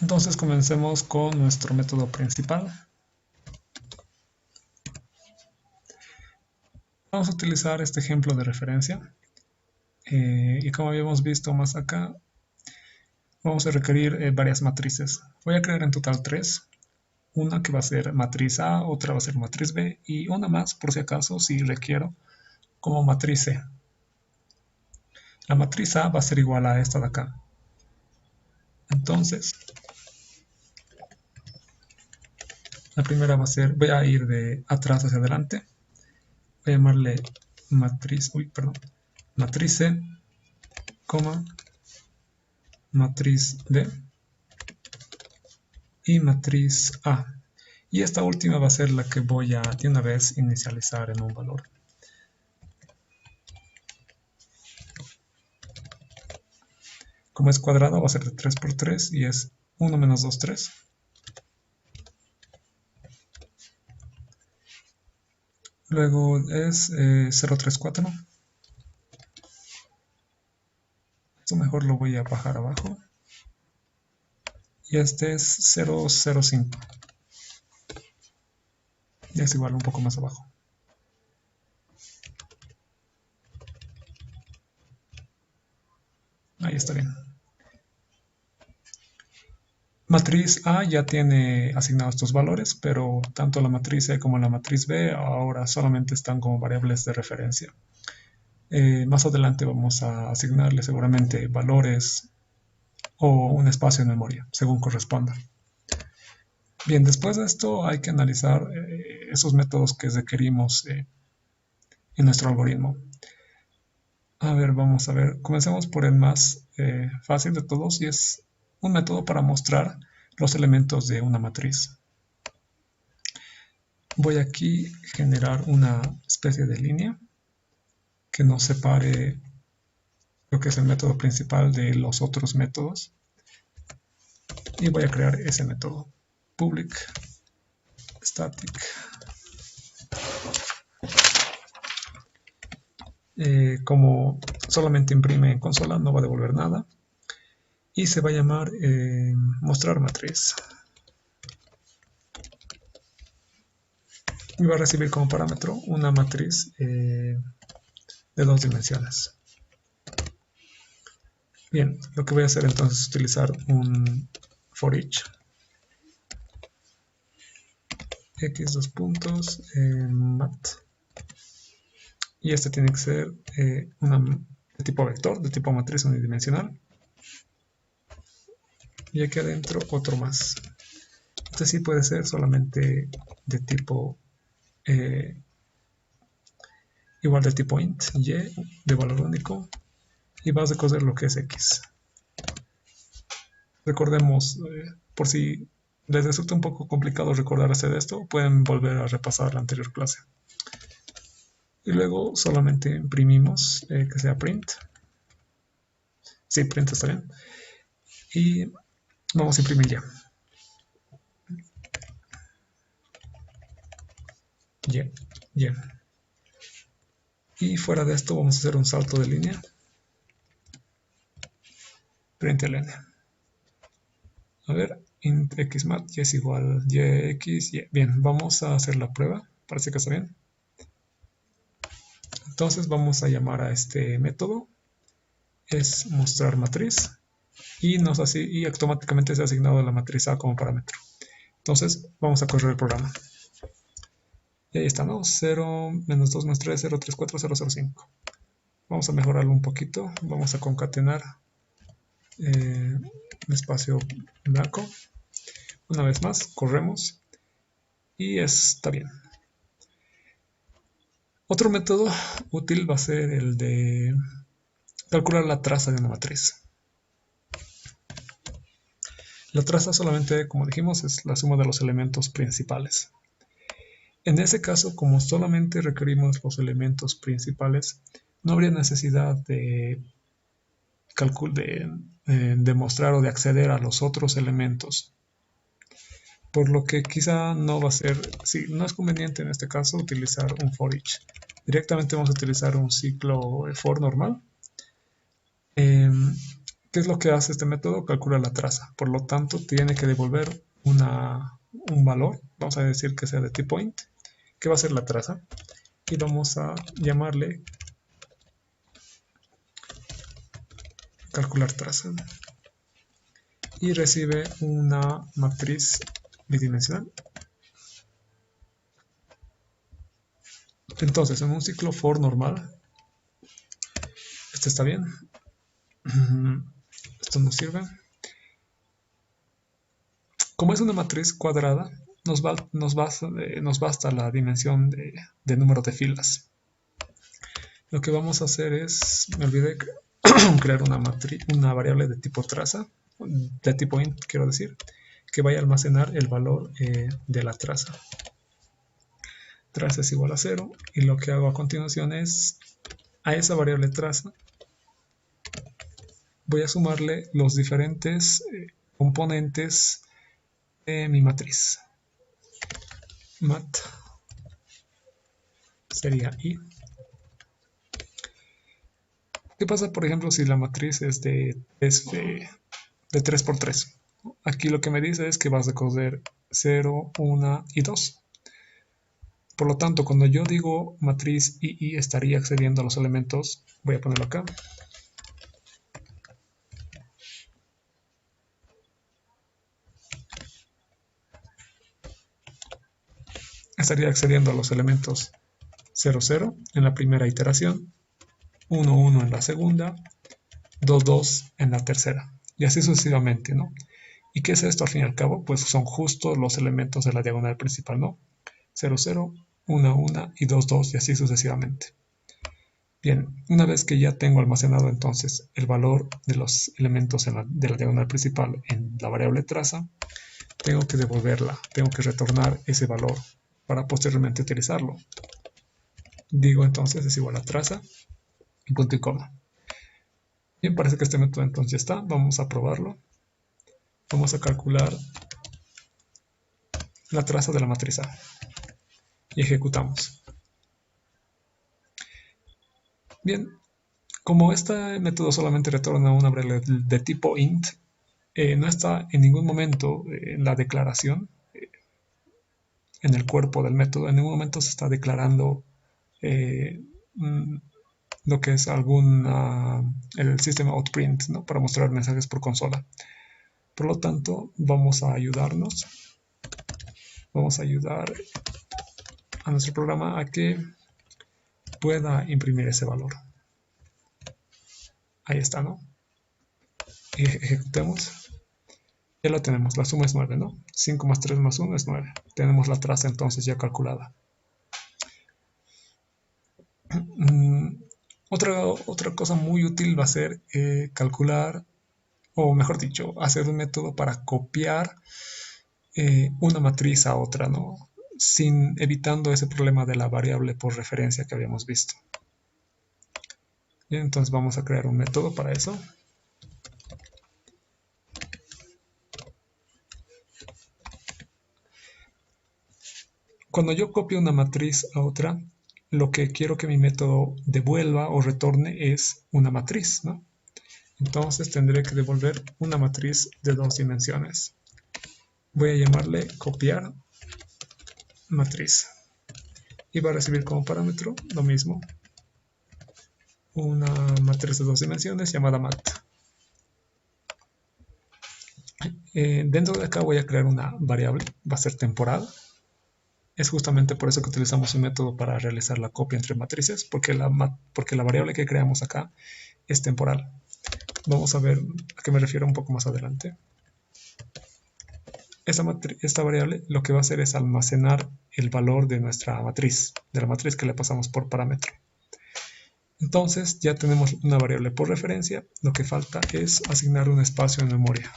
Entonces comencemos con nuestro método principal. Vamos a utilizar este ejemplo de referencia y como habíamos visto más acá, vamos a requerir varias matrices. Voy a crear en total 3. Una que va a ser matriz A, otra va a ser matriz B y una más por si acaso si requiero como matriz C. La matriz A va a ser igual a esta de acá. Entonces, la primera va a ser, voy a ir de atrás hacia adelante. Voy a llamarle matriz C, matriz B y matriz A. Y esta última va a ser la que voy a de una vez inicializar en un valor. Como es cuadrado va a ser de 3 por 3 y es 1 menos 2, 3. Luego es 0, 3, 4. Esto mejor lo voy a bajar abajo. Y este es 0, 0, 5. Y es igual un poco más abajo. Ahí está bien. Matriz A ya tiene asignados estos valores, pero tanto la matriz E como la matriz B ahora solamente están como variables de referencia. Más adelante vamos a asignarle seguramente valores o un espacio en memoria, según corresponda. Bien, después de esto hay que analizar esos métodos que requerimos en nuestro algoritmo. A ver, vamos a ver. Comencemos por el más fácil de todos y es un método para mostrar los elementos de una matriz. Voy aquí a generar una especie de línea que nos separe lo que es el método principal de los otros métodos. Y voy a crear ese método. Public static. Como solamente imprime en consola, no va a devolver nada. Y se va a llamar mostrar matriz. Y va a recibir como parámetro una matriz de 2 dimensiones. Bien, lo que voy a hacer entonces es utilizar un for each. X dos puntos, mat. Y este tiene que ser de tipo vector, de tipo matriz unidimensional. Y aquí adentro otro más. Este sí puede ser solamente de tipo igual de tipo int, y de valor único, y vas a coser lo que es x. Recordemos, por si les resulta un poco complicado recordarse de esto, pueden volver a repasar la anterior clase. Y luego solamente imprimimos que sea print. Sí, print está bien. Y vamos a imprimir ya. Ya. Y fuera de esto vamos a hacer un salto de línea. Println. A ver, int xmat y es igual yx. Y. Bien, vamos a hacer la prueba. Parece que está bien. Entonces vamos a llamar a este método. Es mostrar matriz. Y automáticamente se ha asignado la matriz A como parámetro. Entonces vamos a correr el programa. Y ahí está, ¿no? 0, menos 2, menos 3, 0, 3, 4, 0, 0, 5. Vamos a mejorarlo un poquito. Vamos a concatenar un espacio blanco. Una vez más, corremos. Y está bien. Otro método útil va a ser el de calcular la traza de una matriz. La traza solamente, como dijimos, es la suma de los elementos principales. En ese caso, como solamente requerimos los elementos principales, no habría necesidad de demostrar o de acceder a los otros elementos. Por lo que quizá no va a ser, sí, no es conveniente en este caso utilizar un for each. Directamente vamos a utilizar un ciclo for normal. ¿Qué es lo que hace este método? Calcula la traza. Por lo tanto, tiene que devolver un valor, vamos a decir que sea de tipo int, que va a ser la traza. Y vamos a llamarle calcular traza. Y recibe una matriz bidimensional. Entonces, en un ciclo for normal, este está bien. Esto nos sirve. Como es una matriz cuadrada, nos basta la dimensión de número de filas. Lo que vamos a hacer es, me olvidé crear una variable de tipo traza, de tipo int, quiero decir, que vaya a almacenar el valor de la traza. Traza es igual a 0, y lo que hago a continuación es, a esa variable traza, voy a sumarle los diferentes componentes de mi matriz. Mat sería i. ¿Qué pasa, por ejemplo, si la matriz es de 3 por 3? Aquí lo que me dice es que vas a coger 0, 1 y 2. Por lo tanto, cuando yo digo matriz II, estaría accediendo a los elementos, voy a ponerlo acá, estaría accediendo a los elementos 0, 0 en la primera iteración, 1, 1 en la segunda, 2, 2 en la tercera, y así sucesivamente, ¿no? ¿Y qué es esto al fin y al cabo? Pues son justo los elementos de la diagonal principal, ¿no? 0, 0, 1, 1 y 2, 2 y así sucesivamente. Bien, una vez que ya tengo almacenado entonces el valor de los elementos de la diagonal principal en la variable traza, tengo que devolverla, tengo que retornar ese valor para posteriormente utilizarlo. Digo entonces es igual a traza y punto y coma. Bien, parece que este método entonces ya está. Vamos a probarlo. Vamos a calcular la traza de la matriz A y ejecutamos. Bien, como este método solamente retorna una variable de tipo int, no está en ningún momento en la declaración, en el cuerpo del método, en ningún momento se está declarando lo que es el sistema outprint, ¿no? Para mostrar mensajes por consola. Por lo tanto, vamos a ayudar a nuestro programa a que pueda imprimir ese valor. Ahí está, ¿no? Y ejecutemos. Ya lo tenemos, la suma es 9, ¿no? 5 más 3 más 1 es 9. Tenemos la traza entonces ya calculada. Otra cosa muy útil va a ser calcular, o mejor dicho, hacer un método para copiar una matriz a otra, ¿no? Evitando ese problema de la variable por referencia que habíamos visto. Bien, entonces vamos a crear un método para eso. Cuando yo copio una matriz a otra, lo que quiero que mi método devuelva o retorne es una matriz, ¿no? Entonces tendré que devolver una matriz de 2 dimensiones. Voy a llamarle copiar matriz. Y va a recibir como parámetro lo mismo, una matriz de 2 dimensiones llamada mat. Dentro de acá voy a crear una variable, va a ser temporal. Es justamente por eso que utilizamos un método para realizar la copia entre matrices, porque la variable que creamos acá es temporal. Vamos a ver a qué me refiero un poco más adelante. Esta variable lo que va a hacer es almacenar el valor de nuestra matriz, de la matriz que le pasamos por parámetro. Entonces ya tenemos una variable por referencia, lo que falta es asignar un espacio en memoria.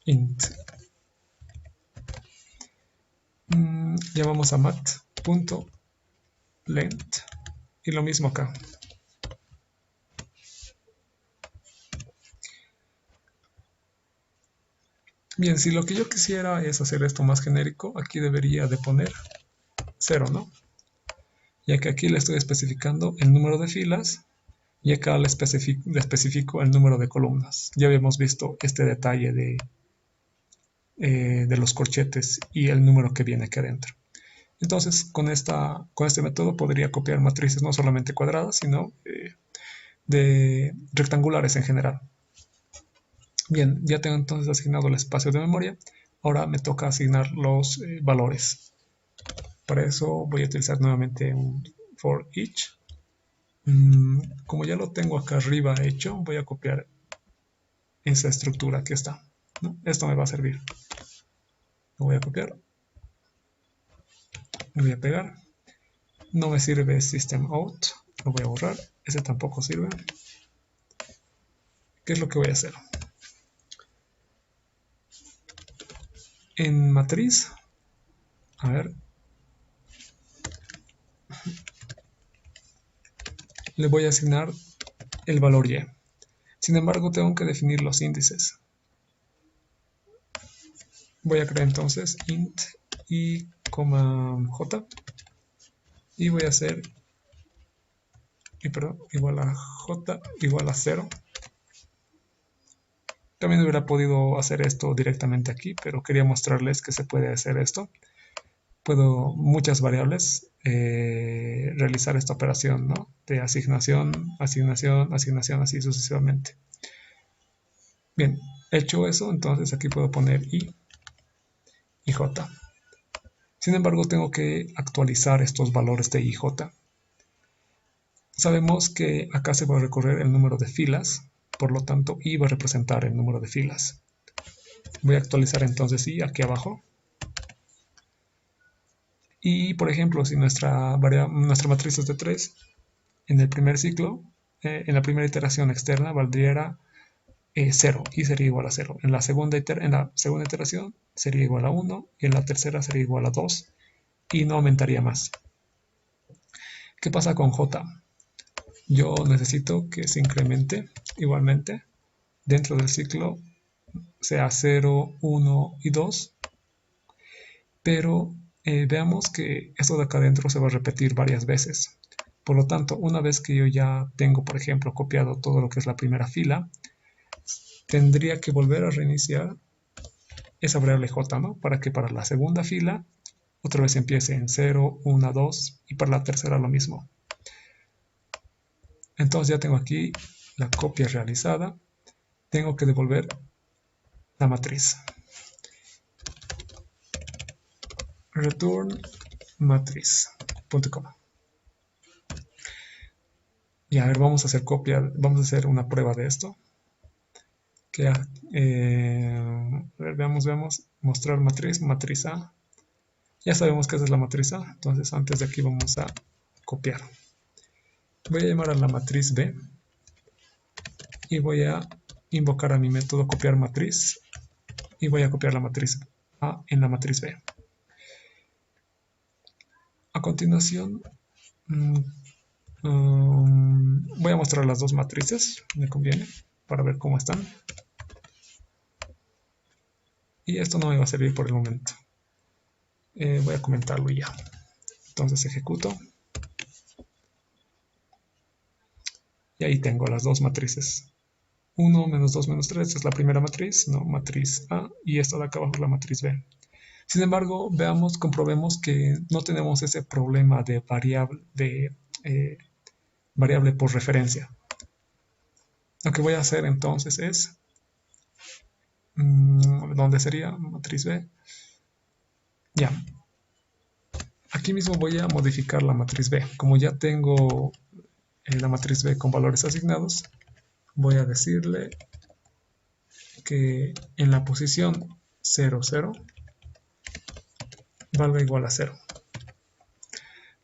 Int. Llamamos a mat.length y lo mismo acá. Bien, si lo que yo quisiera es hacer esto más genérico, aquí debería de poner 0, ¿no? Ya que aquí le estoy especificando el número de filas Y acá le especifico el número de columnas. Ya habíamos visto este detalle de los corchetes y el número que viene aquí adentro. Entonces, con este método podría copiar matrices no solamente cuadradas, sino de rectangulares en general. Bien, ya tengo entonces asignado el espacio de memoria. Ahora me toca asignar los valores. Para eso voy a utilizar nuevamente un for each. Como ya lo tengo acá arriba hecho, voy a copiar esa estructura que está, ¿no? Esto me va a servir. Lo voy a copiar. Lo voy a pegar. No me sirve system out. Lo voy a borrar. Ese tampoco sirve. ¿Qué es lo que voy a hacer? En matriz, a ver, le voy a asignar el valor y. Sin embargo, tengo que definir los índices. Voy a crear entonces int i, j y voy a hacer igual a j igual a 0. También hubiera podido hacer esto directamente aquí, pero quería mostrarles que se puede hacer esto. Puedo muchas variables realizar esta operación, ¿no? De asignación, asignación, asignación, así sucesivamente. Bien, hecho eso, entonces aquí puedo poner i y j. Sin embargo, tengo que actualizar estos valores de i y j. Sabemos que acá se va a recorrer el número de filas, por lo tanto i va a representar el número de filas. Voy a actualizar entonces i aquí abajo. Y por ejemplo, si nuestra matriz es de 3, en el primer ciclo, en la primera iteración externa valdría 0 y sería igual a 0. En la segunda iteración sería igual a 1 y en la tercera sería igual a 2 y no aumentaría más. ¿Qué pasa con j? Yo necesito que se incremente igualmente dentro del ciclo, sea 0, 1 y 2, pero veamos que esto de acá adentro se va a repetir varias veces. Por lo tanto, una vez que yo ya tengo, por ejemplo, copiado todo lo que es la primera fila, tendría que volver a reiniciar esa variable j, ¿no? Para que para la segunda fila otra vez empiece en 0, 1, 2 y para la tercera lo mismo. Entonces ya tengo aquí la copia realizada. Tengo que devolver la matriz. Return matriz.com. Y a ver, vamos a hacer una prueba de esto. A ver, veamos, mostrar matriz A. Ya sabemos que esa es la matriz A, entonces antes de aquí vamos a copiar. Voy a llamar a la matriz B y voy a invocar a mi método copiar matriz y voy a copiar la matriz A en la matriz B. A continuación, voy a mostrar las dos matrices, me conviene, para ver cómo están. Y esto no me va a servir por el momento. Voy a comentarlo ya. Entonces ejecuto. Y ahí tengo las dos matrices. 1 menos 2 menos 3 es la primera matriz, no, matriz A, y esta de acá abajo es la matriz B. Sin embargo, comprobemos que no tenemos ese problema de variable por referencia. Lo que voy a hacer entonces es, ¿dónde sería? Matriz B. Ya. Aquí mismo voy a modificar la matriz B. Como ya tengo la matriz B con valores asignados, voy a decirle que en la posición 0, 0 valga igual a 0.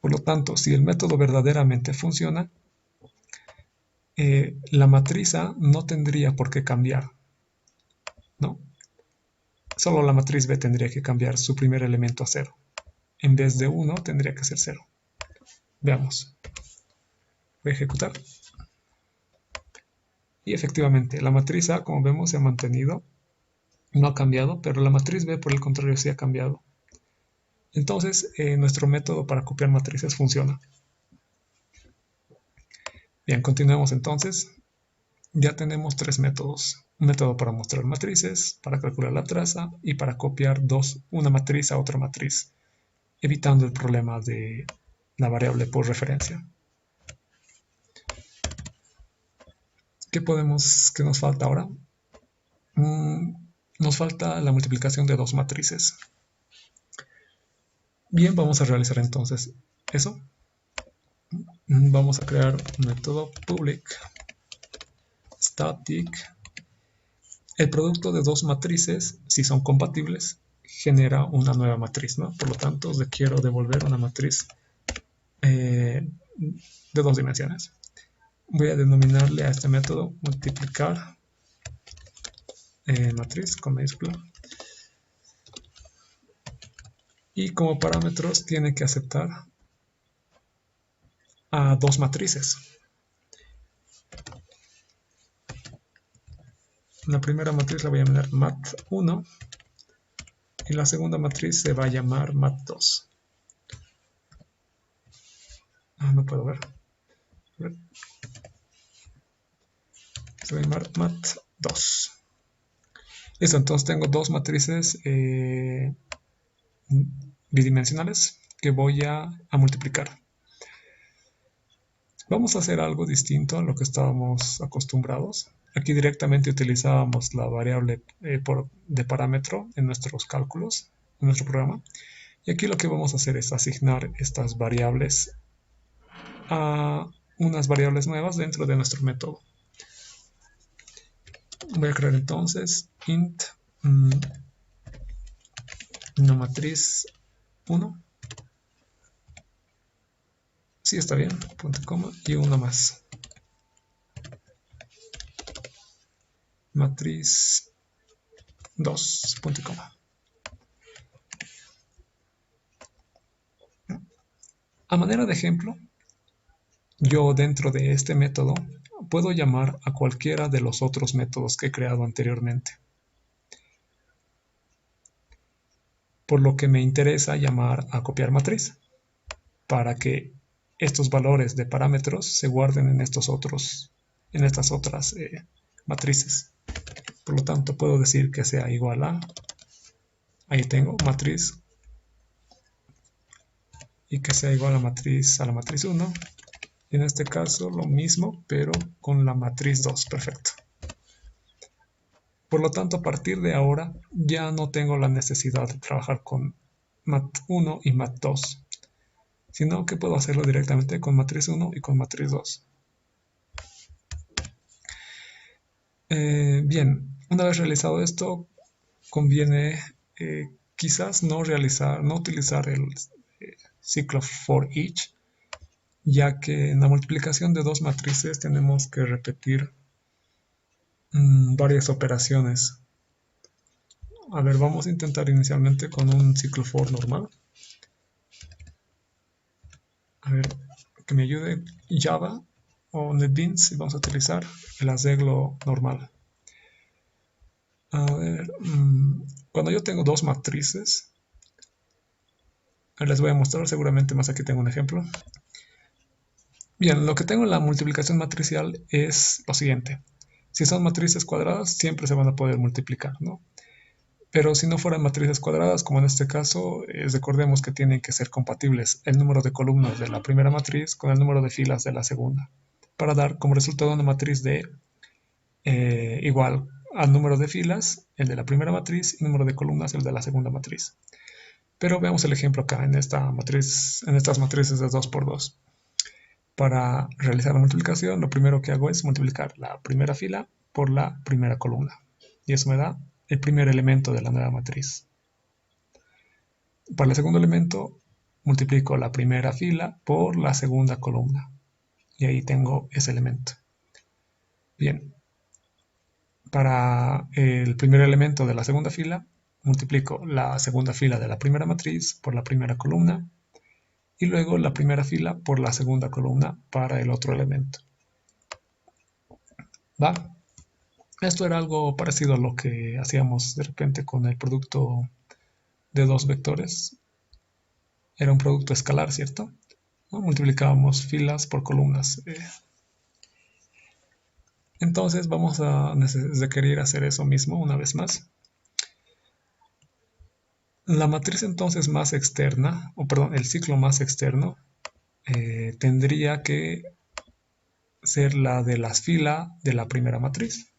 Por lo tanto, si el método verdaderamente funciona, la matriz A no tendría por qué cambiar, ¿no? Solo la matriz B tendría que cambiar su primer elemento a 0. En vez de 1 tendría que ser 0. Veamos. Voy a ejecutar. Y efectivamente, la matriz A, como vemos, se ha mantenido. No ha cambiado, pero la matriz B, por el contrario, sí ha cambiado. Entonces, nuestro método para copiar matrices funciona. Bien, continuemos entonces. Ya tenemos tres métodos. Un método para mostrar matrices, para calcular la traza y para copiar una matriz a otra matriz, evitando el problema de la variable por referencia. ¿Qué nos falta ahora? Nos falta la multiplicación de dos matrices. Bien, vamos a realizar entonces eso. Vamos a crear un método public static. El producto de dos matrices, si son compatibles, genera una nueva matriz, ¿no? Por lo tanto, quiero devolver una matriz de dos dimensiones. Voy a denominarle a este método multiplicar matriz con mayúscula. Y como parámetros tiene que aceptar a dos matrices. La primera matriz la voy a llamar mat1 y la segunda matriz se va a llamar mat2. No puedo ver. Se va a llamar mat2. Listo, entonces tengo dos matrices bidimensionales que voy a multiplicar. Vamos a hacer algo distinto a lo que estábamos acostumbrados. Aquí directamente utilizábamos la variable de parámetro en nuestros cálculos, en nuestro programa. Y aquí lo que vamos a hacer es asignar estas variables a unas variables nuevas dentro de nuestro método. Voy a crear entonces int una matriz 1. Sí, está bien, punto coma y uno más. Matriz 2, punto y coma. A manera de ejemplo, yo dentro de este método puedo llamar a cualquiera de los otros métodos que he creado anteriormente. Por lo que me interesa llamar a copiar matriz, para que estos valores de parámetros se guarden en estas otras matrices. Por lo tanto, puedo decir que sea igual a, ahí tengo matriz, y que sea igual a la matriz 1. Y en este caso lo mismo, pero con la matriz 2. Perfecto. Por lo tanto, a partir de ahora ya no tengo la necesidad de trabajar con mat1 y mat2, sino que puedo hacerlo directamente con matriz 1 y con matriz 2. Bien, una vez realizado esto, conviene quizás no utilizar el ciclo for each, ya que en la multiplicación de dos matrices tenemos que repetir varias operaciones. A ver, vamos a intentar inicialmente con un ciclo for normal. A ver, que me ayude Java o NetBeans y vamos a utilizar el arreglo normal. A ver, cuando yo tengo dos matrices, les voy a mostrar seguramente más. Aquí tengo un ejemplo. Bien, lo que tengo en la multiplicación matricial es lo siguiente. Si son matrices cuadradas, siempre se van a poder multiplicar, ¿no? Pero si no fueran matrices cuadradas, como en este caso, recordemos que tienen que ser compatibles el número de columnas de la primera matriz con el número de filas de la segunda, para dar como resultado una matriz de igual al número de filas, el de la primera matriz, y número de columnas, el de la segunda matriz. Pero veamos el ejemplo acá en estas matrices de 2 por 2. Para realizar la multiplicación, lo primero que hago es multiplicar la primera fila por la primera columna. Y eso me da el primer elemento de la nueva matriz. Para el segundo elemento, multiplico la primera fila por la segunda columna. Y ahí tengo ese elemento. Bien. Para el primer elemento de la segunda fila, multiplico la segunda fila de la primera matriz por la primera columna. Y luego la primera fila por la segunda columna para el otro elemento. ¿Va? Esto era algo parecido a lo que hacíamos de repente con el producto de dos vectores. Era un producto escalar, ¿cierto? ¿No? Multiplicábamos filas por columnas. Entonces vamos a requerir hacer eso mismo una vez más. La matriz entonces más externa, o perdón, el ciclo más externo, tendría que ser la de la fila de la primera matriz.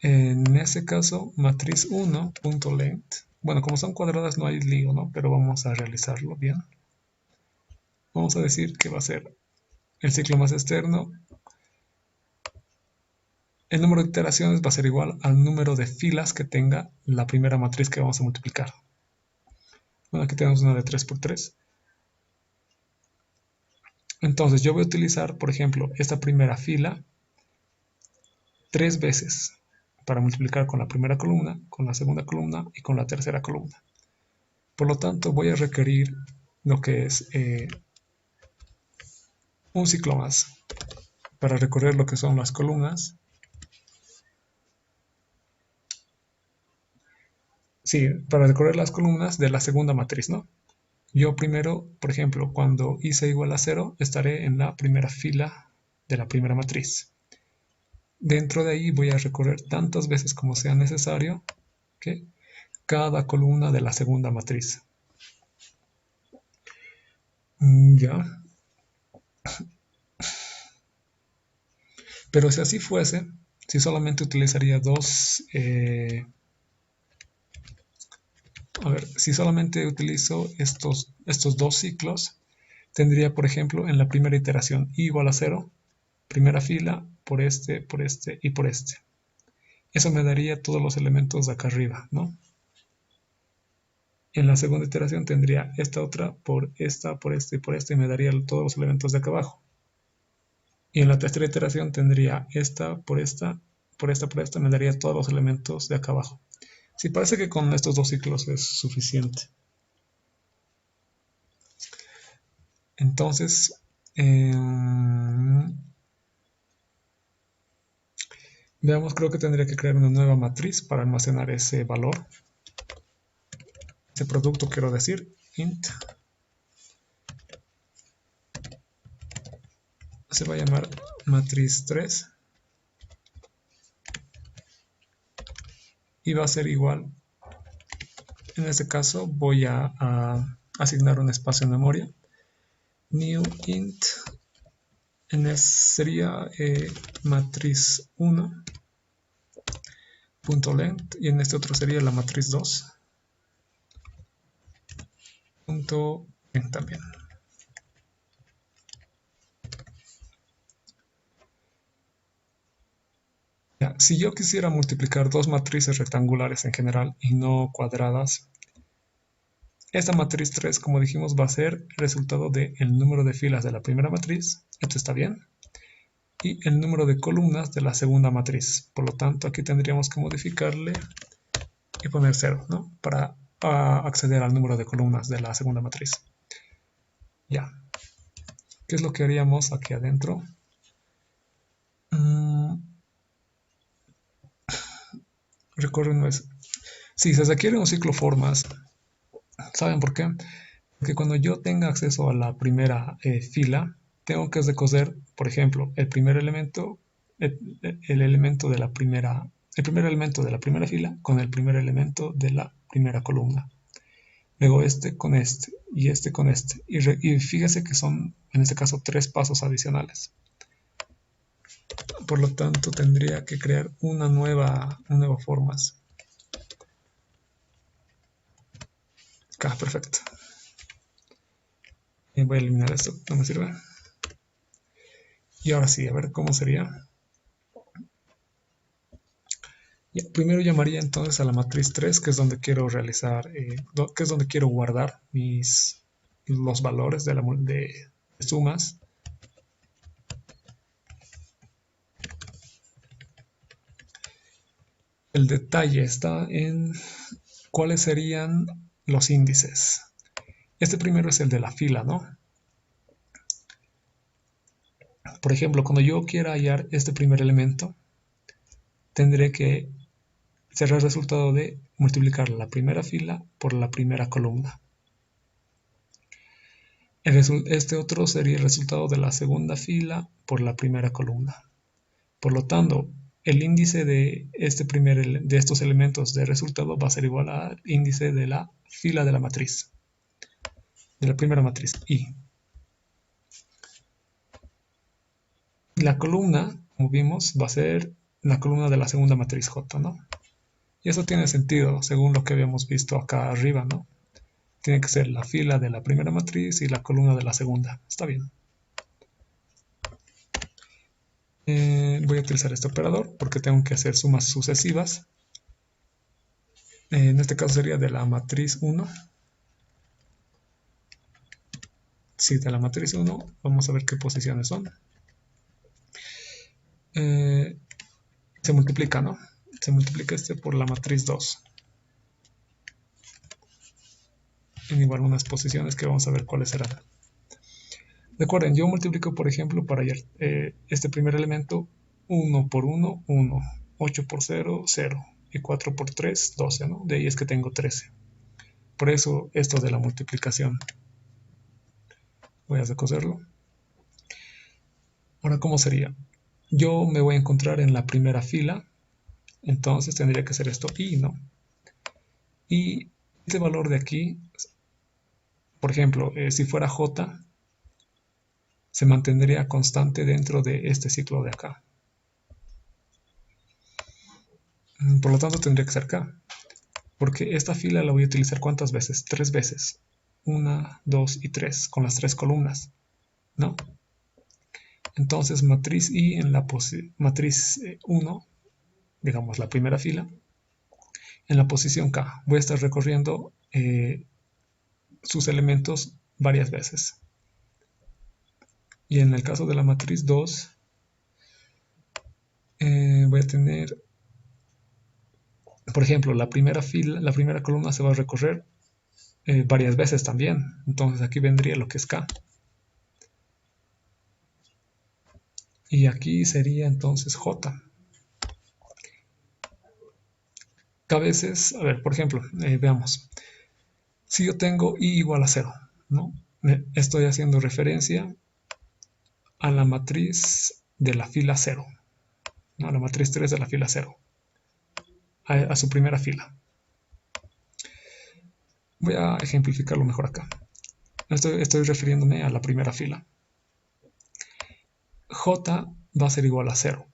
En ese caso, matriz 1.length. Bueno, como son cuadradas no hay lío, ¿no? Pero vamos a realizarlo bien. Vamos a decir que va a ser el ciclo más externo. El número de iteraciones va a ser igual al número de filas que tenga la primera matriz que vamos a multiplicar. Bueno, aquí tenemos una de 3 por 3. Entonces yo voy a utilizar, por ejemplo, esta primera fila 3 veces para multiplicar con la primera columna, con la segunda columna y con la tercera columna. Por lo tanto, voy a requerir lo que es un ciclo más para recorrer lo que son las columnas. Sí, para recorrer las columnas de la segunda matriz, ¿no? Yo primero, por ejemplo, cuando i sea igual a 0, estaré en la primera fila de la primera matriz. Dentro de ahí voy a recorrer tantas veces como sea necesario, ¿okay? Cada columna de la segunda matriz. Ya. Pero si así fuese, si solamente utilizaría a ver, si solamente utilizo estos dos ciclos, tendría, por ejemplo, en la primera iteración i igual a 0, primera fila, por este y por este. Eso me daría todos los elementos de acá arriba, ¿no? En la segunda iteración tendría esta otra por esta y por esta y me daría todos los elementos de acá abajo. Y en la tercera iteración tendría esta por esta, por esta, me daría todos los elementos de acá abajo. Sí, parece que con estos dos ciclos es suficiente. Entonces, veamos, creo que tendría que crear una nueva matriz para almacenar ese valor. Ese producto quiero decir, int. Se va a llamar matriz 3. Y va a ser igual. En este caso voy a asignar un espacio en memoria. New int. En este sería matriz 1. Punto length. Y en este otro sería la matriz 2. Punto length también. Ya, si yo quisiera multiplicar dos matrices rectangulares en general y no cuadradas, esta matriz 3, como dijimos, va a ser el resultado del número de filas de la primera matriz, esto está bien, y el número de columnas de la segunda matriz. Por lo tanto, aquí tendríamos que modificarle y poner 0, ¿no? Para acceder al número de columnas de la segunda matriz. Ya. ¿Qué es lo que haríamos aquí adentro? Recorre no es... Si se requiere un ciclo for más, ¿saben por qué? Porque cuando yo tenga acceso a la primera fila, tengo que recoger, por ejemplo, el primer elemento, el elemento de la primera, el primer elemento de la primera fila con el primer elemento de la primera columna. Luego este con este y este con este. Y fíjese que son, en este caso, 3 pasos adicionales. Por lo tanto, tendría que crear un nuevo formas. Perfecto. Voy a eliminar esto, no me sirve. Y ahora sí, a ver cómo sería. Primero llamaría entonces a la matriz 3, que es donde quiero realizar, que es donde quiero guardar los valores de sumas. El detalle está en cuáles serían los índices. Este primero es el de la fila, ¿no? Por ejemplo, cuando yo quiera hallar este primer elemento, tendré que ser el resultado de multiplicar la primera fila por la primera columna. Este otro sería el resultado de la segunda fila por la primera columna. Por lo tanto, el índice de estos elementos de resultado va a ser igual al índice de la fila de la matriz, de la primera matriz I. La columna, como vimos, va a ser la columna de la segunda matriz J, ¿no? Y eso tiene sentido según lo que habíamos visto acá arriba, ¿no? Tiene que ser la fila de la primera matriz y la columna de la segunda. Está bien. Voy a utilizar este operador porque tengo que hacer sumas sucesivas. En este caso sería de la matriz 1. Sí, de la matriz 1. Vamos a ver qué posiciones son. Se multiplica, ¿no? Se multiplica este por la matriz 2. En igual unas posiciones que vamos a ver cuáles serán. Recuerden, yo multiplico, por ejemplo, para este primer elemento, 1 por 1, 1, 8 por 0, 0, y 4 por 3, 12, ¿no? De ahí es que tengo 13. Por eso esto de la multiplicación. Voy a descoserlo. Ahora, ¿cómo sería? Yo me voy a encontrar en la primera fila, entonces tendría que ser esto I, ¿no? Y este valor de aquí, por ejemplo, si fuera J, se mantendría constante dentro de este ciclo de acá. Por lo tanto, tendría que ser K. Porque esta fila la voy a utilizar ¿cuántas veces? 3 veces. 1, 2 y 3, con las 3 columnas, ¿no? Entonces, matriz I en la matriz 1, digamos la primera fila, en la posición K. Voy a estar recorriendo sus elementos varias veces. Y en el caso de la matriz 2, voy a tener, por ejemplo, la primera fila, la primera columna se va a recorrer varias veces también. Entonces aquí vendría lo que es K. Y aquí sería entonces J. Que a veces, a ver, por ejemplo, veamos. Si yo tengo I igual a 0, ¿no? Estoy haciendo referencia a la matriz de la fila 0, ¿no? A la matriz 3 de la fila 0, a su primera fila. Voy a ejemplificarlo mejor acá. Estoy refiriéndome a la primera fila. J va a ser igual a 0.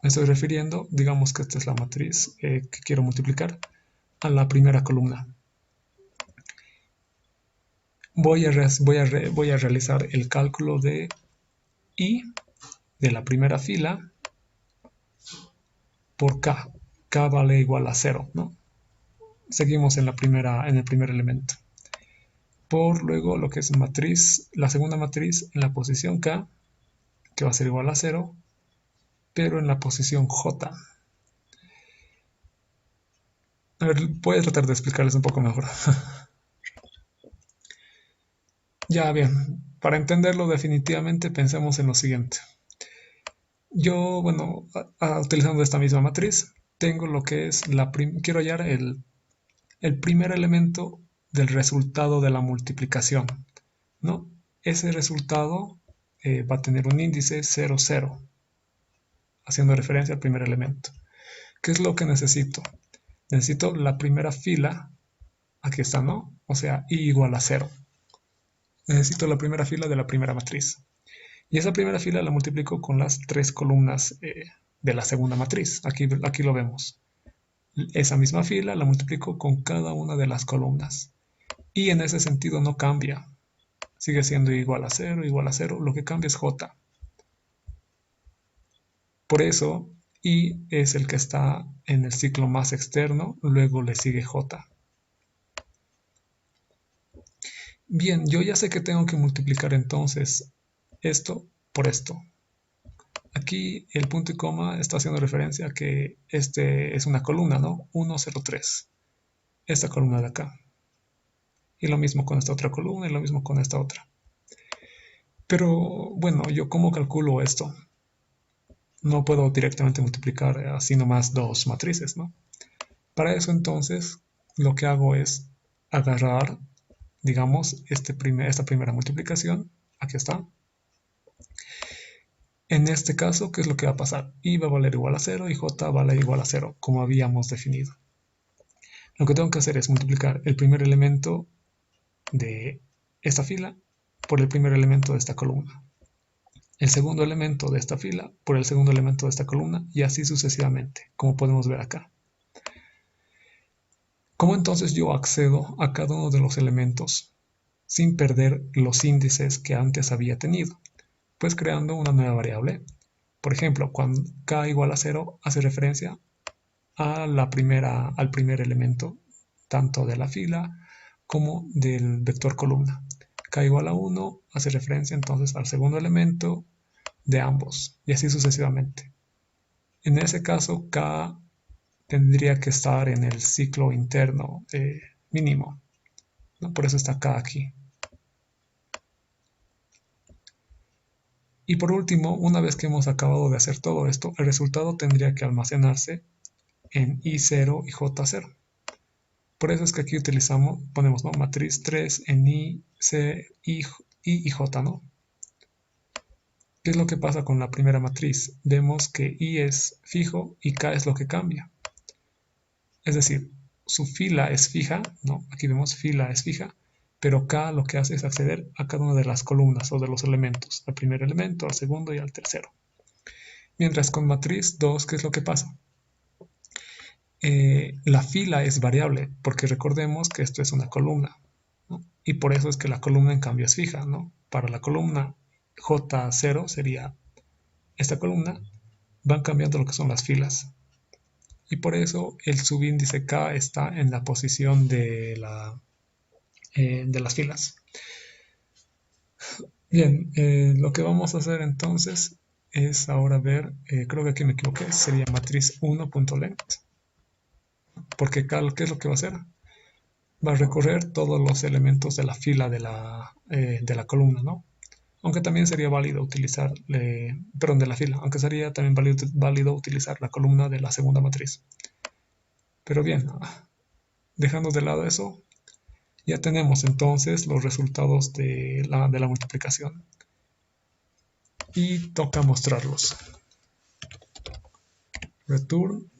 Me estoy refiriendo, digamos que esta es la matriz que quiero multiplicar, a la primera columna. Voy a realizar el cálculo de I de la primera fila por K. K vale igual a 0, ¿no? Seguimos en el primer elemento. Por luego lo que es matriz, la segunda matriz en la posición K, que va a ser igual a 0, pero en la posición J. A ver, voy a tratar de explicarles un poco mejor. Ya bien, para entenderlo definitivamente pensemos en lo siguiente. Yo, bueno, utilizando esta misma matriz, tengo lo que es quiero hallar el primer elemento del resultado de la multiplicación, ¿no? Ese resultado va a tener un índice 0, 0, haciendo referencia al primer elemento. ¿Qué es lo que necesito? Necesito la primera fila, aquí está, ¿no? O sea, I igual a 0. Necesito la primera fila de la primera matriz. Y esa primera fila la multiplico con las 3 columnas de la segunda matriz. Aquí lo vemos. Esa misma fila la multiplico con cada una de las columnas. Y en ese sentido no cambia. Sigue siendo igual a 0, igual a 0. Lo que cambia es J. Por eso, I es el que está en el ciclo más externo, luego le sigue J. Bien, yo ya sé que tengo que multiplicar entonces esto por esto. Aquí el punto y coma está haciendo referencia a que este es una columna, ¿no? 1, 0, 3. Esta columna de acá. Y lo mismo con esta otra columna y lo mismo con esta otra. Pero bueno, ¿yo cómo calculo esto? No puedo directamente multiplicar así nomás dos matrices, ¿no? Para eso entonces lo que hago es agarrar digamos, esta primera multiplicación, aquí está. En este caso, ¿qué es lo que va a pasar? I va a valer igual a 0 y J va a valer igual a 0, como habíamos definido. Lo que tengo que hacer es multiplicar el primer elemento de esta fila por el primer elemento de esta columna, el segundo elemento de esta fila por el segundo elemento de esta columna y así sucesivamente, como podemos ver acá. ¿Cómo entonces yo accedo a cada uno de los elementos sin perder los índices que antes había tenido? Pues creando una nueva variable. Por ejemplo, cuando k igual a 0 hace referencia al primer elemento, tanto de la fila como del vector columna. K igual a 1 hace referencia entonces al segundo elemento de ambos, y así sucesivamente. En ese caso, K tendría que estar en el ciclo interno mínimo, ¿no? Por eso está K aquí. Y por último, una vez que hemos acabado de hacer todo esto, el resultado tendría que almacenarse en I0 y J0. Por eso es que aquí ponemos, ¿no?, matriz 3 en I, C, I y J, ¿no? ¿Qué es lo que pasa con la primera matriz? Vemos que I es fijo y K es lo que cambia. Es decir, su fila es fija, ¿no? Aquí vemos fila es fija, pero K lo que hace es acceder a cada una de las columnas o de los elementos, al primer elemento, al segundo y al tercero. Mientras con matriz 2, ¿qué es lo que pasa? La fila es variable, porque recordemos que esto es una columna, ¿no? Y por eso es que la columna en cambio es fija, ¿no? Para la columna J0 sería esta columna, van cambiando lo que son las filas. Y por eso el subíndice K está en la posición de las filas. Bien, lo que vamos a hacer entonces es ahora ver, creo que aquí me equivoqué, sería matriz 1.length, porque K, ¿qué es lo que va a hacer? Va a recorrer todos los elementos de la fila de la columna, ¿no? Aunque también sería válido utilizar, perdón, de la fila, aunque sería también válido utilizar la columna de la segunda matriz. Pero bien, dejando de lado eso, ya tenemos entonces los resultados de la multiplicación. Y toca mostrarlos. Return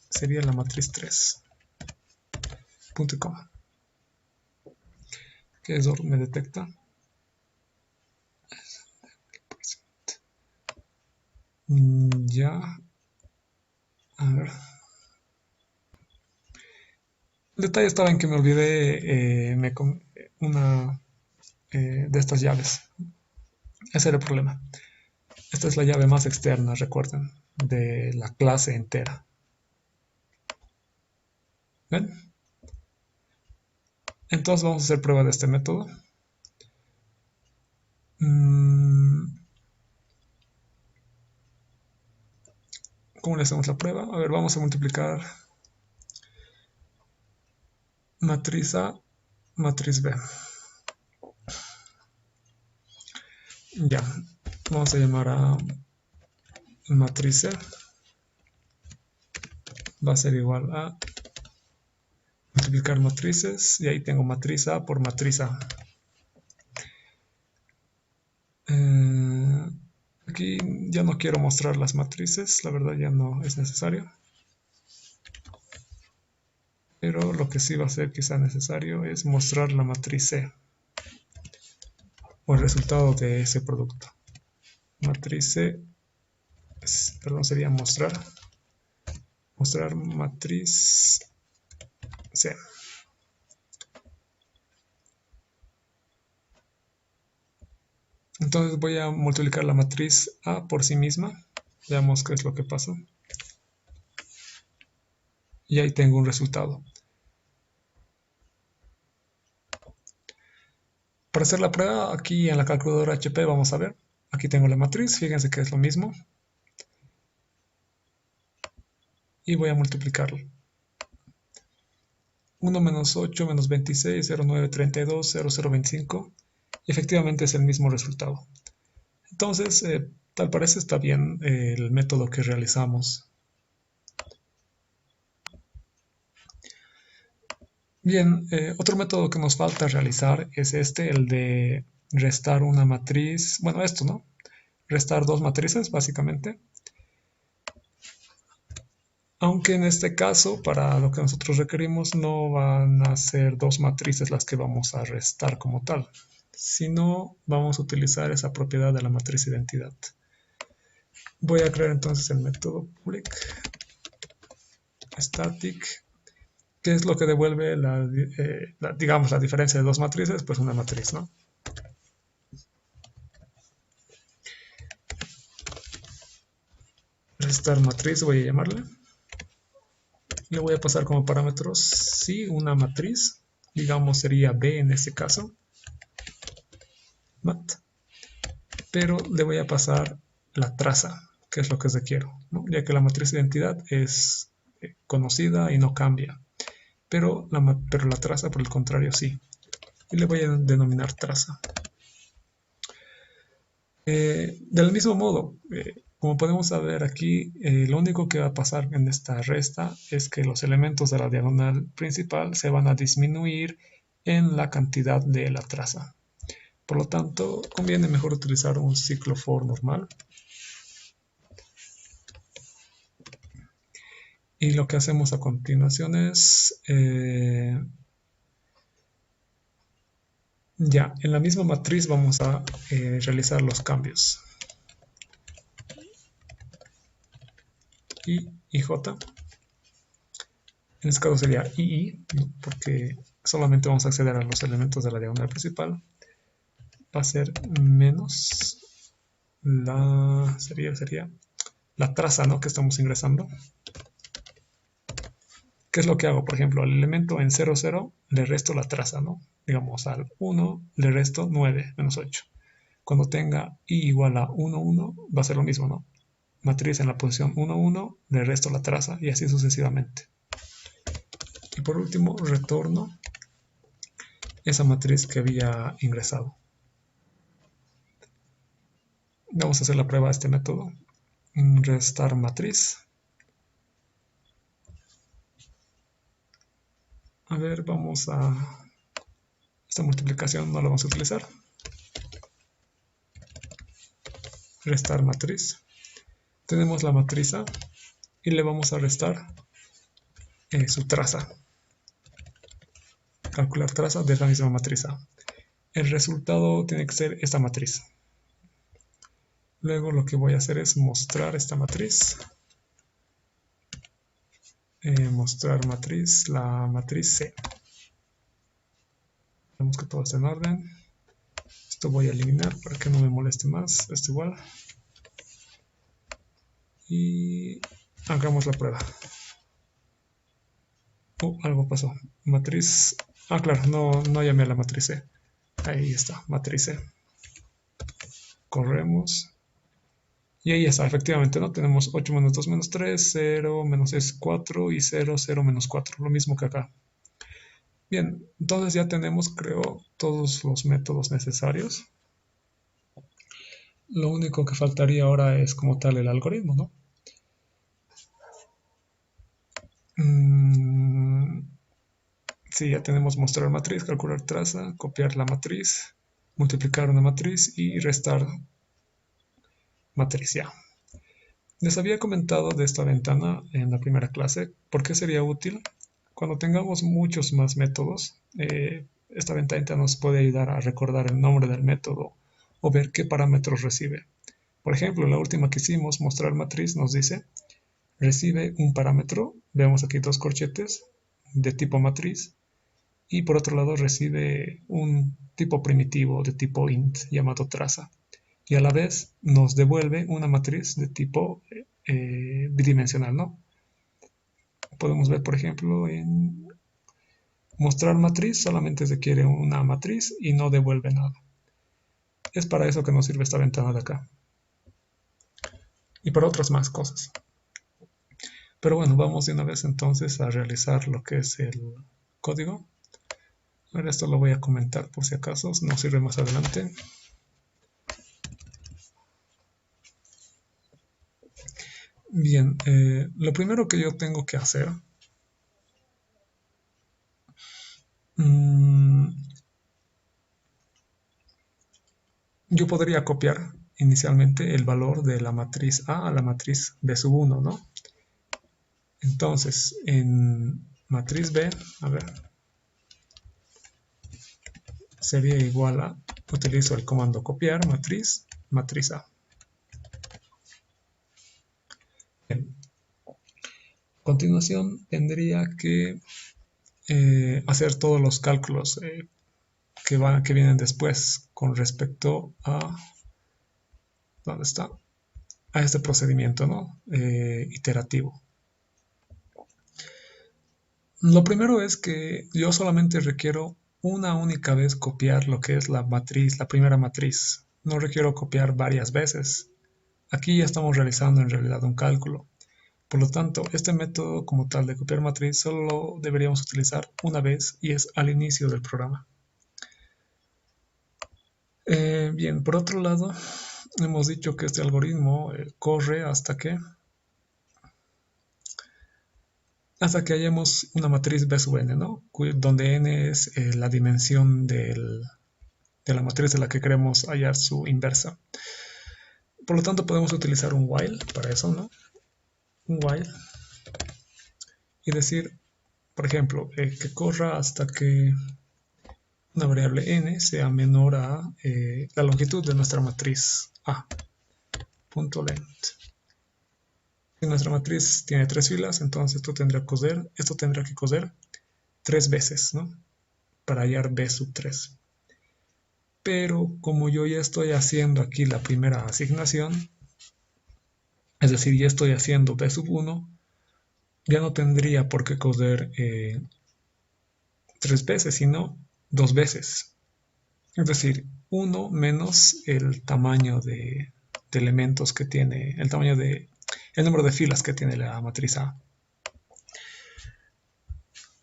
sería la matriz 3. Punto y coma. ¿Qué error me detecta? Ya. A ver. El detalle estaba en que me olvidé una de estas llaves. Ese era el problema. Esta es la llave más externa, recuerden, de la clase entera. ¿Ven? Entonces vamos a hacer prueba de este método. ¿Cómo le hacemos la prueba? A ver, vamos a multiplicar matriz A, matriz B. Ya, vamos a llamar a matriz C. Va a ser igual a multiplicar matrices y ahí tengo matriz A por matriz A. Aquí ya no quiero mostrar las matrices, la verdad ya no es necesario. Pero lo que sí va a ser quizá necesario es mostrar la matriz C o el resultado de ese producto. Matriz C, perdón, sería mostrar matriz C. Entonces voy a multiplicar la matriz A por sí misma. Veamos qué es lo que pasa. Y ahí tengo un resultado. Para hacer la prueba, aquí en la calculadora HP vamos a ver. Aquí tengo la matriz, fíjense que es lo mismo. Y voy a multiplicarlo. 1 menos 8 menos 26, 09, 32, 0025. Y efectivamente es el mismo resultado. Entonces, tal parece está bien el método que realizamos. Bien, otro método que nos falta realizar es este, el de restar una matriz, bueno, esto, ¿no? Restar dos matrices, básicamente. Aunque en este caso, para lo que nosotros requerimos, no van a ser dos matrices las que vamos a restar como tal, sino vamos a utilizar esa propiedad de la matriz identidad. Voy a crear entonces el método public static, que es lo que devuelve digamos, la diferencia de dos matrices, pues una matriz, ¿no? Restar matriz voy a llamarle. Le voy a pasar como parámetros, sí, una matriz, digamos sería B en este caso, mat, pero le voy a pasar la traza, que es lo que requiero, ¿no? Ya que la matriz de identidad es conocida y no cambia, pero la traza por el contrario sí, y le voy a denominar traza. Del mismo modo, como podemos ver aquí, lo único que va a pasar en esta resta es que los elementos de la diagonal principal se van a disminuir en la cantidad de la traza. Por lo tanto, conviene mejor utilizar un ciclo for normal. Y lo que hacemos a continuación es, ya, en la misma matriz vamos a realizar los cambios. Y J. En este caso sería II, ¿no? Porque solamente vamos a acceder a los elementos de la diagonal principal. Va a ser menos sería la traza, ¿no? Que estamos ingresando. ¿Qué es lo que hago? Por ejemplo, al elemento en 0, 0 le resto la traza, ¿no? Digamos, al 1 le resto 9 menos 8. Cuando tenga i igual a 1, 1, va a ser lo mismo, ¿no? Matriz en la posición 1, 1, le resto la traza y así sucesivamente. Y por último, retorno esa matriz que había ingresado. Vamos a hacer la prueba de este método. Restar matriz. A ver, vamos a... Esta multiplicación no la vamos a utilizar. Restar matriz. Tenemos la matriz A y le vamos a restar su traza. Calcular traza de la misma matriz A. El resultado tiene que ser esta matriz. Luego lo que voy a hacer es mostrar esta matriz. Mostrar matriz, la matriz C. Vemos que todo está en orden. Esto voy a eliminar para que no me moleste más. Esto igual. Y hagamos la prueba. Algo pasó. Matriz. Claro, no llamé a la matriz C. Ahí está, matriz C. Corremos. Y ahí está, efectivamente, ¿no? Tenemos 8 menos 2 menos 3, 0 menos 6, 4 y 0, 0 menos 4. Lo mismo que acá. Bien, entonces ya tenemos, creo, todos los métodos necesarios. Lo único que faltaría ahora es como tal el algoritmo, ¿no? Sí, ya tenemos mostrar matriz, calcular traza, copiar la matriz, multiplicar una matriz y restar matriz, ya. Les había comentado de esta ventana en la primera clase. ¿Por qué sería útil? Cuando tengamos muchos más métodos, esta ventana nos puede ayudar a recordar el nombre del método o ver qué parámetros recibe. Por ejemplo, la última que hicimos, mostrar matriz, nos dice recibe un parámetro, vemos aquí dos corchetes de tipo matriz, y por otro lado recibe un tipo primitivo de tipo int llamado traza, y a la vez nos devuelve una matriz de tipo bidimensional, ¿no? Podemos ver, por ejemplo, en mostrar matriz solamente se quiere una matriz y no devuelve nada. Es para eso que nos sirve esta ventana de acá. Y para otras más cosas. Pero bueno, vamos de una vez entonces a realizar lo que es el código. Ahora esto lo voy a comentar por si acaso, nos sirve más adelante. Bien, lo primero que yo tengo que hacer yo podría copiar inicialmente el valor de la matriz A a la matriz B sub 1, ¿no? Entonces, en matriz B, a ver, sería igual a, utilizo el comando copiar matriz, matriz A. Bien. A continuación, tendría que hacer todos los cálculos que vienen después con respecto a, ¿dónde está? A este procedimiento, ¿no? Iterativo. Lo primero es que yo solamente requiero una única vez copiar lo que es la matriz, la primera matriz. No requiero copiar varias veces. Aquí ya estamos realizando en realidad un cálculo. Por lo tanto, este método como tal de copiar matriz solo lo deberíamos utilizar una vez y es al inicio del programa. Bien, por otro lado, hemos dicho que este algoritmo corre hasta que hayamos una matriz B sub n, ¿no? Donde n es la dimensión de la matriz de la que queremos hallar su inversa. Por lo tanto, podemos utilizar un while para eso, ¿no? Un while. Y decir, por ejemplo, que corra hasta que una variable n sea menor a la longitud de nuestra matriz A. Punto length. Si nuestra matriz tiene 3 filas, entonces esto tendrá que coser 3 veces, ¿no? Para hallar B sub 3. Pero como yo ya estoy haciendo aquí la primera asignación, es decir, ya estoy haciendo B sub 1, ya no tendría por qué coser 3 veces, sino 2 veces. Es decir, 1 menos el tamaño de elementos que tiene, el número de filas que tiene la matriz A.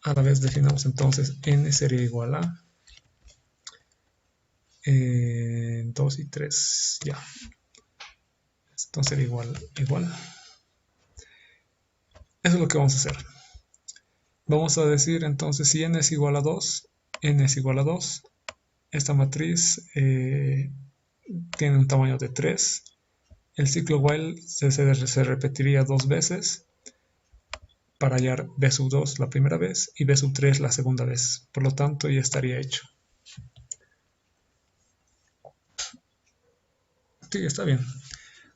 A la vez definamos entonces n sería igual a 2 y 3, ya. Entonces sería igual. Eso es lo que vamos a hacer. Vamos a decir entonces si n es igual a 2, n es igual a 2. Esta matriz tiene un tamaño de 3. El ciclo while se repetiría 2 veces para hallar B sub 2 la primera vez y B sub 3 la segunda vez. Por lo tanto, ya estaría hecho. Sí, está bien.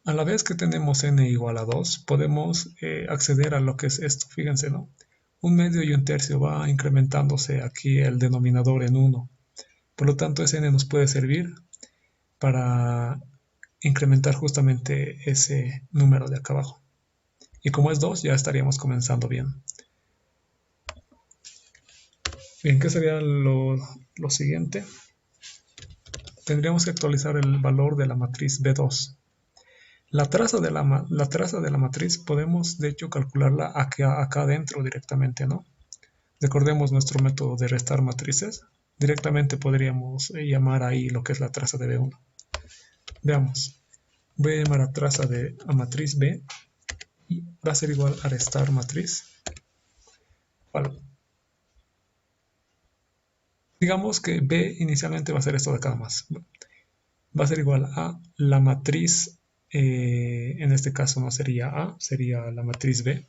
A la vez que tenemos n igual a 2, podemos acceder a lo que es esto. Fíjense, ¿no? Un medio y un tercio va incrementándose aquí el denominador en 1. Por lo tanto, ese n nos puede servir para incrementar justamente ese número de acá abajo. Y como es 2, ya estaríamos comenzando bien. Bien, ¿qué sería lo siguiente? Tendríamos que actualizar el valor de la matriz B2. La traza de la matriz podemos, de hecho, calcularla acá adentro directamente, ¿no? Recordemos nuestro método de restar matrices. Directamente podríamos llamar ahí lo que es la traza de B1. Veamos. Voy a llamar a matriz B y va a ser igual a restar matriz. Vale. Digamos que B inicialmente va a ser esto de acá más. Va a ser igual a la matriz, en este caso no sería A, sería la matriz B,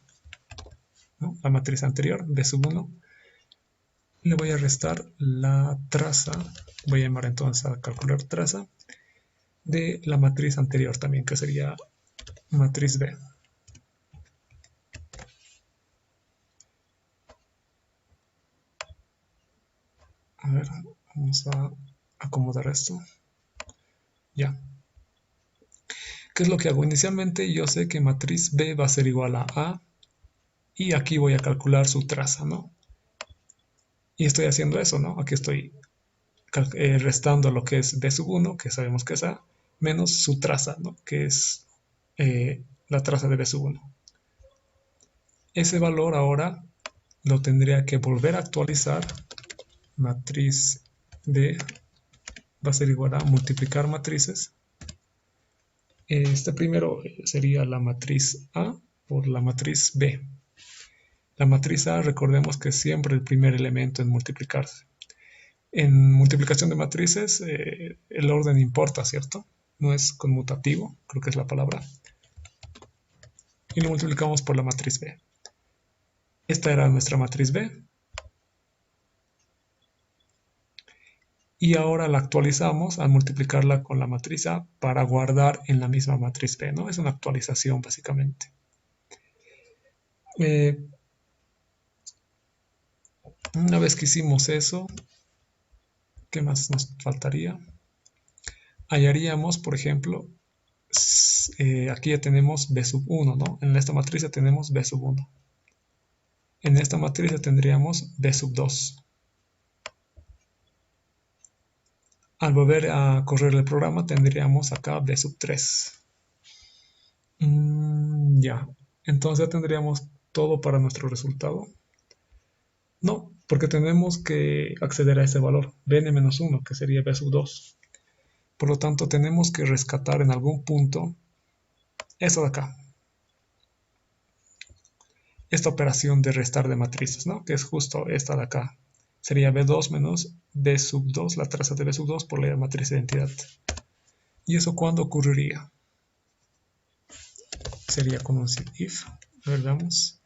¿no? La matriz anterior, B sub 1. Le voy a restar la traza, voy a llamar entonces a calcular traza de la matriz anterior también, que sería matriz B. A ver, vamos a acomodar esto. Ya. ¿Qué es lo que hago? Inicialmente yo sé que matriz B va a ser igual a A y aquí voy a calcular su traza, ¿no? Y estoy haciendo eso, ¿no? Aquí estoy restando lo que es B sub 1, que sabemos que es A, menos su traza, ¿no? Que es la traza de B sub 1. Ese valor ahora lo tendría que volver a actualizar. Matriz B va a ser igual a multiplicar matrices. Este primero sería la matriz A por la matriz B. La matriz A, recordemos que es siempre el primer elemento en multiplicarse. En multiplicación de matrices, el orden importa, ¿cierto? No es conmutativo, creo que es la palabra. Y lo multiplicamos por la matriz B. Esta era nuestra matriz B. Y ahora la actualizamos al multiplicarla con la matriz A para guardar en la misma matriz B, ¿no? Es una actualización básicamente. Una vez que hicimos eso, ¿qué más nos faltaría? Hallaríamos, por ejemplo, aquí ya tenemos B sub 1, ¿no? En esta matriz ya tenemos B sub 1. En esta matriz ya tendríamos B sub 2. Al volver a correr el programa tendríamos acá B sub 3. Ya, entonces ya tendríamos todo para nuestro resultado. No, porque tenemos que acceder a ese valor, Bn-1, que sería B sub 2. Por lo tanto, tenemos que rescatar en algún punto esto de acá. Esta operación de restar de matrices, ¿no? Que es justo esta de acá. Sería B2 menos B sub 2, la traza de B sub 2 por la matriz de identidad. ¿Y eso cuándo ocurriría? Sería con un if. A ver, veamos.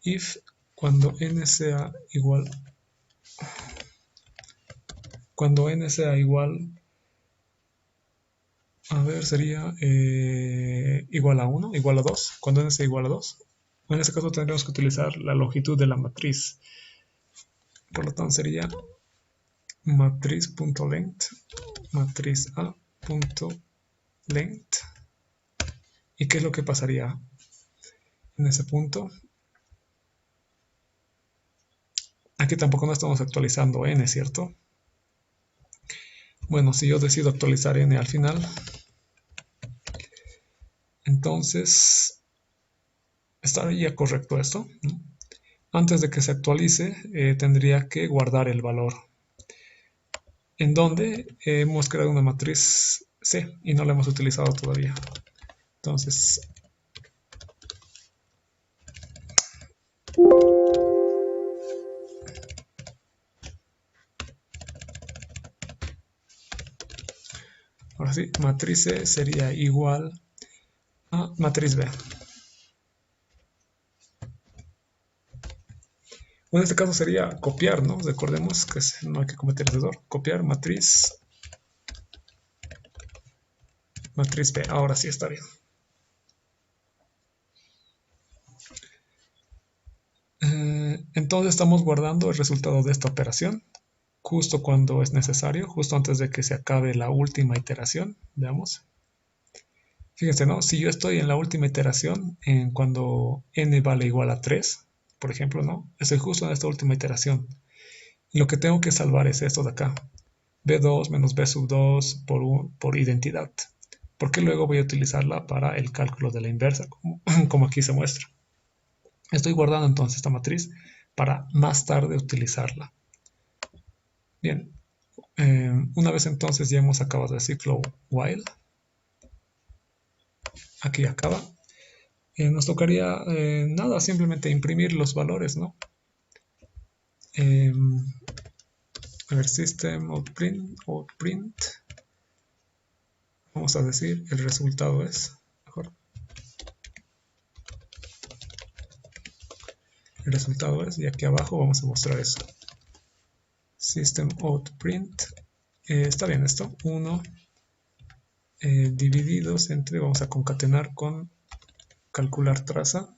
If cuando n sea igual a ver, sería igual a 1, igual a 2, cuando n sea igual a 2. En este caso tendríamos que utilizar la longitud de la matriz. Por lo tanto sería matriz.length, matriz A.length. ¿Y qué es lo que pasaría en ese punto? Aquí tampoco no estamos actualizando n, ¿cierto? Bueno, si yo decido actualizar n al final, entonces estaría correcto esto, ¿no? Antes de que se actualice, tendría que guardar el valor. En donde hemos creado una matriz C y no la hemos utilizado todavía. Entonces, ahora sí, matriz C sería igual a matriz B. En este caso sería copiar, ¿no? Recordemos que no hay que cometer el error. Copiar matriz B. Ahora sí está bien. Entonces estamos guardando el resultado de esta operación justo cuando es necesario, justo antes de que se acabe la última iteración. Veamos. Fíjense, ¿no? Si yo estoy en la última iteración, cuando n vale igual a 3, por ejemplo, ¿no? Estoy justo en esta última iteración. Y lo que tengo que salvar es esto de acá. B2 menos B sub 2 por identidad. Porque luego voy a utilizarla para el cálculo de la inversa, como aquí se muestra. Estoy guardando entonces esta matriz para más tarde utilizarla. Bien, una vez entonces ya hemos acabado el ciclo while. Aquí acaba. Nos tocaría nada, simplemente imprimir los valores, ¿no? A ver, system outprint. Vamos a decir, el resultado es, mejor. El resultado es, y aquí abajo vamos a mostrar eso. System outprint. Está bien esto. 1 divididos entre, vamos a concatenar con calcular traza.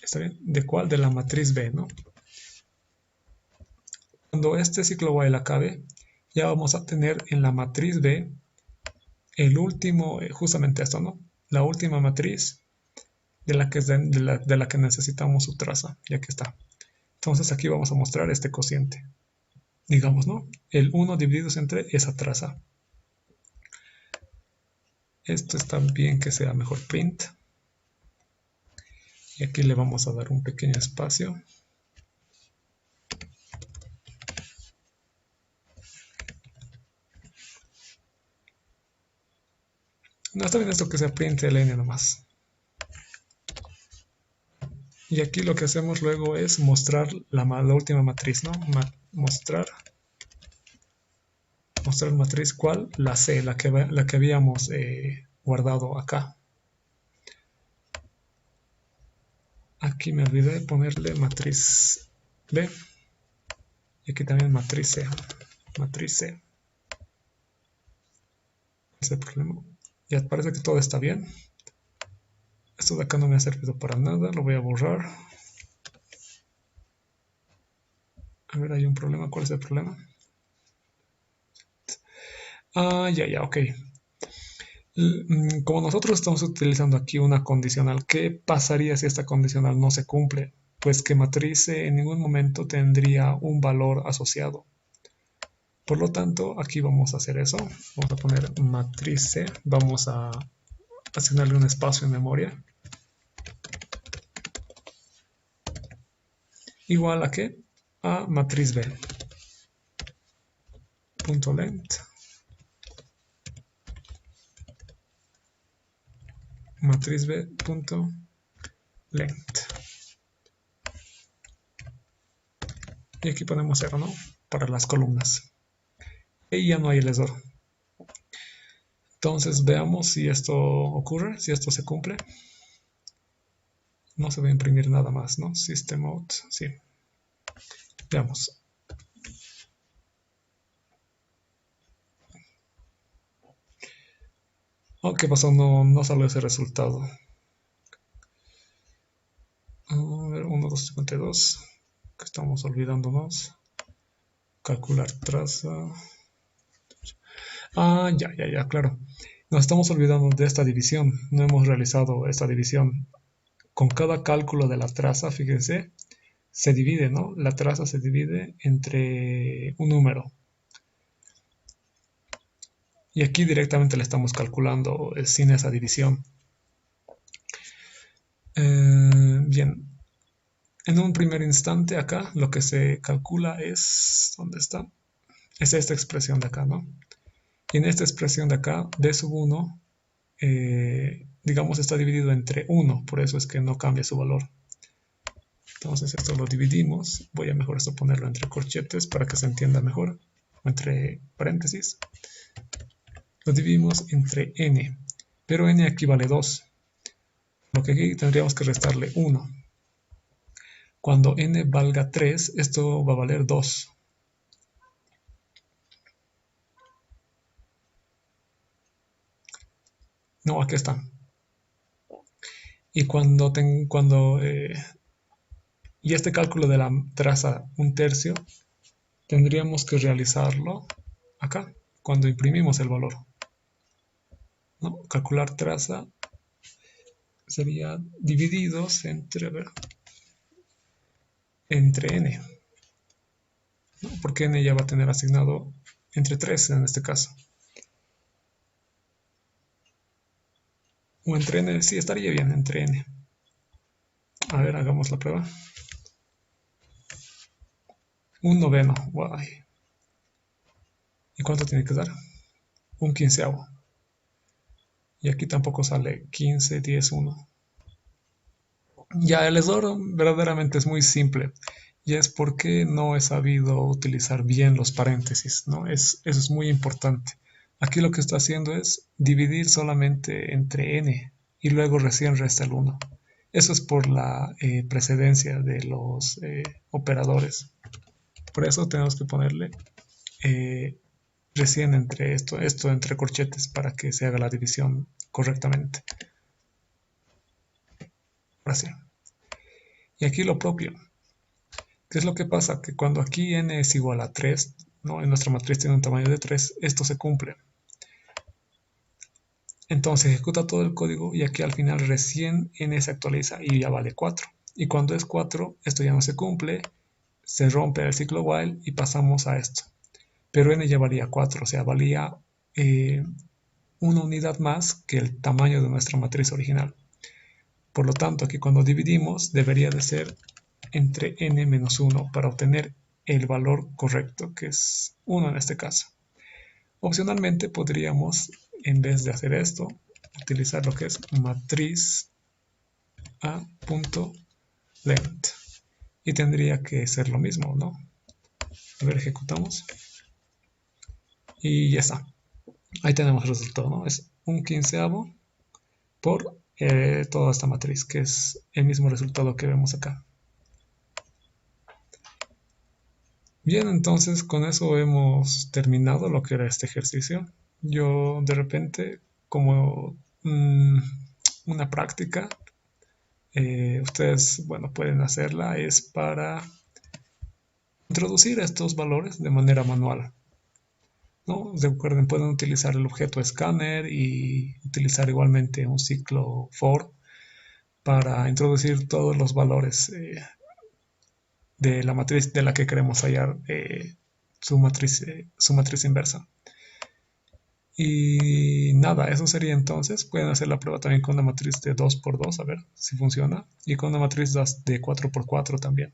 ¿Está bien? ¿De cuál? De la matriz B, ¿no? Cuando este ciclo while acabe, ya vamos a tener en la matriz B el último, justamente esto, ¿no? La última matriz de la que necesitamos su traza, ya que está. Entonces aquí vamos a mostrar este cociente. Digamos, ¿no? El 1 divididos entre esa traza. Esto está bien que sea mejor print. Y aquí le vamos a dar un pequeño espacio. No está bien esto que sea print ln nomás. Y aquí lo que hacemos luego es mostrar la última matriz, ¿no? Mostrar mostrar matriz, ¿cuál? La C, la que habíamos guardado acá. Aquí me olvidé de ponerle matriz B. Y aquí también matriz C. Matriz C. Ese es el problema. Ya parece que todo está bien. Esto de acá no me ha servido para nada. Lo voy a borrar. A ver, hay un problema. ¿Cuál es el problema? Ah, ya, ok. Como nosotros estamos utilizando aquí una condicional, ¿qué pasaría si esta condicional no se cumple? Pues que matriz C en ningún momento tendría un valor asociado. Por lo tanto, aquí vamos a hacer eso. Vamos a poner matriz C. Vamos a asignarle un espacio en memoria. Igual a qué? A matriz B. Punto length. Matriz B. Punto length. Y aquí ponemos 0, ¿no? Para las columnas. Y ya no hay lesor. Entonces veamos si esto ocurre, si esto se cumple. No se va a imprimir nada más, ¿no? System out, sí. Veamos. Oh, ¿qué pasó? No salió ese resultado. A ver, 1, 2, 52. Que estamos olvidándonos. Calcular traza. Ah, ya, claro. Nos estamos olvidando de esta división. No hemos realizado esta división. Con cada cálculo de la traza, fíjense, se divide, ¿no? La traza se divide entre un número. Y aquí directamente le estamos calculando sin esa división. Bien. En un primer instante acá lo que se calcula es, ¿dónde está? Es esta expresión de acá, ¿no? Y en esta expresión de acá, d sub 1, digamos, está dividido entre 1, por eso es que no cambia su valor. Entonces esto lo dividimos, voy a mejor esto ponerlo entre corchetes para que se entienda mejor, o entre paréntesis. Lo dividimos entre n, pero n aquí vale 2, lo que aquí tendríamos que restarle 1. Cuando n valga 3, esto va a valer 2. No, aquí está. Y y este cálculo de la traza 1/3 tendríamos que realizarlo acá, cuando imprimimos el valor, ¿no? Calcular traza sería divididos entre, entre n, ¿no? Porque n ya va a tener asignado entre 3 en este caso. O entre n, sí, estaría bien, entre n. A ver, hagamos la prueba. 1/9, guay. ¿Y cuánto tiene que dar? 1/15. Y aquí tampoco sale 15, 10, 1. Ya, el error verdaderamente es muy simple. Y es porque no he sabido utilizar bien los paréntesis, ¿no? Eso es muy importante. Aquí lo que está haciendo es dividir solamente entre n y luego recién resta el 1. Eso es por la precedencia de los operadores. Por eso tenemos que ponerle recién entre esto entre corchetes para que se haga la división correctamente. Ahora sí. Y aquí lo propio. ¿Qué es lo que pasa? Que cuando aquí n es igual a 3, ¿no? En nuestra matriz tiene un tamaño de 3, esto se cumple. Entonces ejecuta todo el código y aquí al final recién n se actualiza y ya vale 4. Y cuando es 4, esto ya no se cumple, se rompe el ciclo while y pasamos a esto. Pero n ya valía 4, o sea, valía una unidad más que el tamaño de nuestra matriz original. Por lo tanto, aquí cuando dividimos debería de ser entre n menos 1 para obtener el valor correcto, que es 1 en este caso. Opcionalmente podríamos, en vez de hacer esto, utilizar lo que es matriz a.length y tendría que ser lo mismo, ¿no? A ver, ejecutamos. Y ya está. Ahí tenemos el resultado, ¿no? Es un quinceavo por toda esta matriz, que es el mismo resultado que vemos acá. Bien, entonces con eso hemos terminado lo que era este ejercicio. Yo de repente, como una práctica, ustedes, bueno, pueden hacerla, es para introducir estos valores de manera manual, ¿no? Recuerden, pueden utilizar el objeto escáner y utilizar igualmente un ciclo for para introducir todos los valores de la matriz de la que queremos hallar su matriz inversa. Y nada, eso sería entonces. Pueden hacer la prueba también con una matriz de 2 por 2 a ver si funciona. Y con una matriz de 4 por 4 también.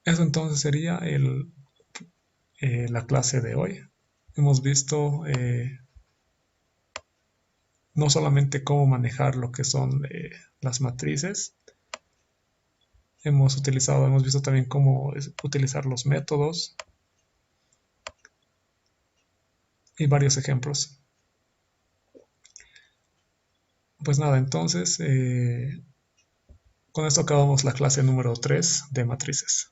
Eso entonces sería la clase de hoy. Hemos visto no solamente cómo manejar lo que son las matrices, hemos visto también cómo utilizar los métodos y varios ejemplos. Pues nada, entonces con esto acabamos la clase número 3 de matrices.